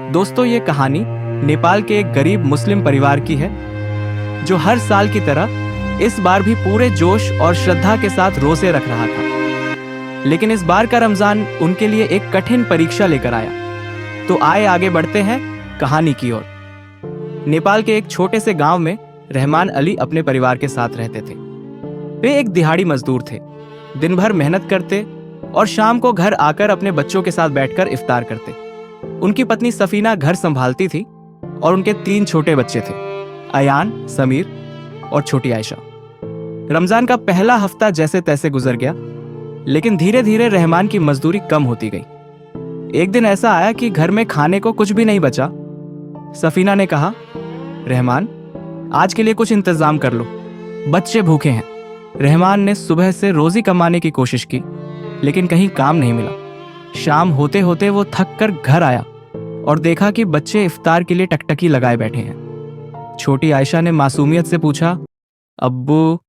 दोस्तों, ये कहानी नेपाल के एक गरीब मुस्लिम परिवार की है जो हर साल की तरह इस बार भी पूरे जोश और श्रद्धा के साथ रोजे रख रहा था। लेकिन इस बार का रमजान उनके लिए एक कठिन परीक्षा लेकर आया। तो आए आगे बढ़ते हैं कहानी की ओर। नेपाल के एक छोटे से गांव में रहमान अली अपने परिवार के साथ रहते थे। वे एक दिहाड़ी मजदूर थे, दिन भर मेहनत करते और शाम को घर आकर अपने बच्चों के साथ बैठकर इफ्तार करते। उनकी पत्नी सफीना घर संभालती थी और उनके 3 छोटे बच्चे थे, अयान, समीर और छोटी आयशा। रमजान का पहला हफ्ता जैसे तैसे गुजर गया, लेकिन धीरे धीरे रहमान की मजदूरी कम होती गई। एक दिन ऐसा आया कि घर में खाने को कुछ भी नहीं बचा। सफीना ने कहा, रहमान, आज के लिए कुछ इंतजाम कर लो, बच्चे भूखे हैं। रहमान ने सुबह से रोजी कमाने की कोशिश की, लेकिन कहीं काम नहीं मिला। शाम होते होते वो थक कर घर आया और देखा कि बच्चे इफ्तार के लिए टकटकी लगाए बैठे हैं। छोटी आयशा ने मासूमियत से पूछा, अब्बू,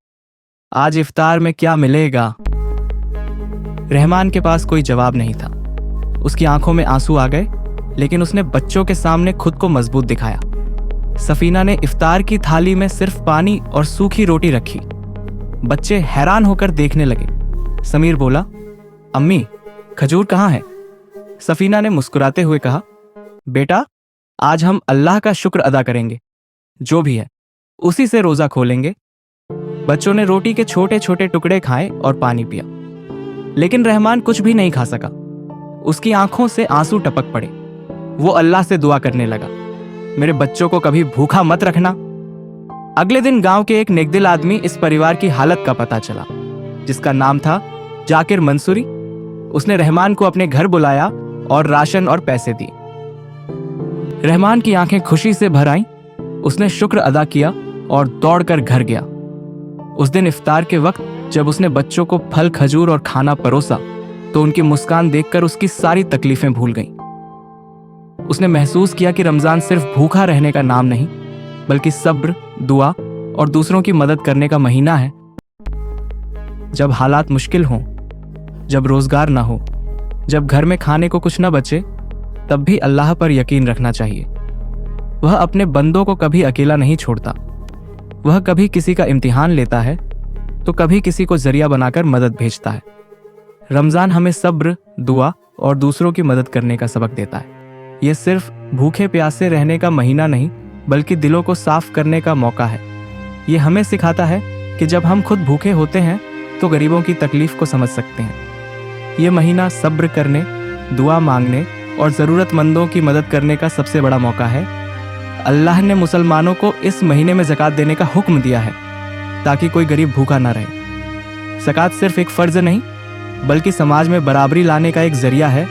आज इफ्तार में क्या मिलेगा? रहमान के पास कोई जवाब नहीं था। उसकी आंखों में आंसू आ गए, लेकिन उसने बच्चों के सामने खुद को मजबूत दिखाया। सफीना ने इफ्तार की थाली में सिर्फ पानी और सूखी रोटी रखी। बच्चे हैरान होकर देखने लगे। समीर बोला, अम्मी, खजूर कहाँ है? सफीना ने मुस्कुराते हुए कहा, बेटा, आज हम अल्लाह का शुक्र अदा करेंगे। जो भी है उसी से रोजा खोलेंगे। बच्चों ने रोटी के छोटे छोटे टुकड़े खाए और पानी पिया, लेकिन रहमान कुछ भी नहीं खा सका। उसकी आंखों से आंसू टपक पड़े। वो अल्लाह से दुआ करने लगा, मेरे बच्चों को कभी भूखा मत रखना। अगले दिन गांव के एक नेकदिल आदमी इस परिवार की हालत का पता चला, जिसका नाम था जाकिर मंसूरी। उसने रहमान को अपने घर बुलाया और राशन और पैसे दिए। रहमान की आंखें खुशी से भर आईं। उसने शुक्र अदा किया और दौड़कर घर गया। उस दिन इफ्तार के वक्त जब उसने बच्चों को फल, खजूर और खाना परोसा, तो उनकी मुस्कान देखकर उसकी सारी तकलीफें भूल गईं। उसने महसूस किया कि रमजान सिर्फ भूखा रहने का नाम नहीं, बल्कि सब्र, दुआ और दूसरों की मदद करने का महीना है। जब हालात मुश्किल हों, जब रोजगार ना हो, जब घर में खाने को कुछ न बचे, तब भी अल्लाह पर यकीन रखना चाहिए। वह अपने बंदों को कभी अकेला नहीं छोड़ता। वह कभी किसी का इम्तिहान लेता है तो कभी किसी को जरिया बनाकर मदद भेजता है। रमजान हमें सब्र, दुआ और दूसरों की मदद करने का सबक देता है। यह सिर्फ भूखे प्यासे रहने का महीना नहीं, बल्कि दिलों को साफ करने का मौका है। यह हमें सिखाता है कि जब हम खुद भूखे होते हैं तो गरीबों की तकलीफ को समझ सकते हैं। यह महीना सब्र करने, दुआ मांगने और ज़रूरतमंदों की मदद करने का सबसे बड़ा मौका है। अल्लाह ने मुसलमानों को इस महीने में ज़कात देने का हुक्म दिया है, ताकि कोई गरीब भूखा ना रहे। ज़कात सिर्फ एक फ़र्ज नहीं, बल्कि समाज में बराबरी लाने का एक ज़रिया है।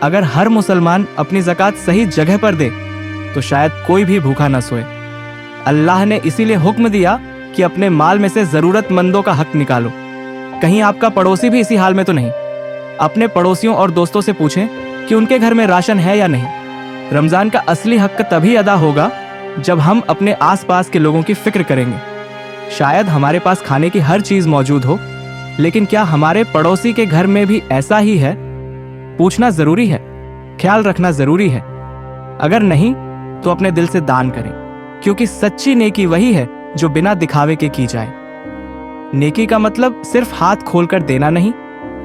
अगर हर मुसलमान अपनी ज़कात सही जगह पर दे, तो शायद कोई भी भूखा ना सोए। अल्लाह ने इसीलिए हुक्म दिया कि अपने माल में से ज़रूरतमंदों का हक निकालो। कहीं आपका पड़ोसी भी इसी हाल में तो नहीं? अपने पड़ोसियों और दोस्तों से पूछें कि उनके घर में राशन है या नहीं। रमजान का असली हक तभी अदा होगा जब हम अपने आसपास के लोगों की फिक्र करेंगे। शायद हमारे पास खाने की हर चीज मौजूद हो, लेकिन क्या हमारे पड़ोसी के घर में भी ऐसा ही है? पूछना जरूरी है, ख्याल रखना जरूरी है। अगर नहीं तो अपने दिल से दान करें, क्योंकि सच्ची नेकी वही है जो बिना दिखावे के की जाए। नेकी का मतलब सिर्फ हाथ खोलकर देना नहीं,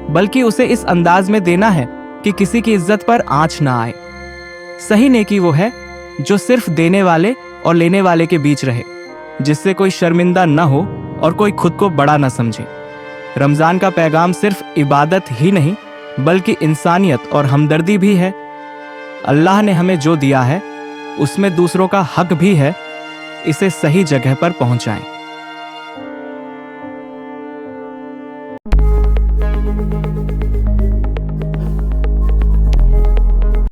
बल्कि उसे इस अंदाज में देना है कि किसी की इज्जत पर आंच ना आए। सही नेकी वो है जो सिर्फ देने वाले और लेने वाले के बीच रहे, जिससे कोई शर्मिंदा न हो और कोई खुद को बड़ा न समझे। रमजान का पैगाम सिर्फ इबादत ही नहीं, बल्कि इंसानियत और हमदर्दी भी है। अल्लाह ने हमें जो दिया है उसमें दूसरों का हक भी है। इसे सही जगह पर पहुंचाएं।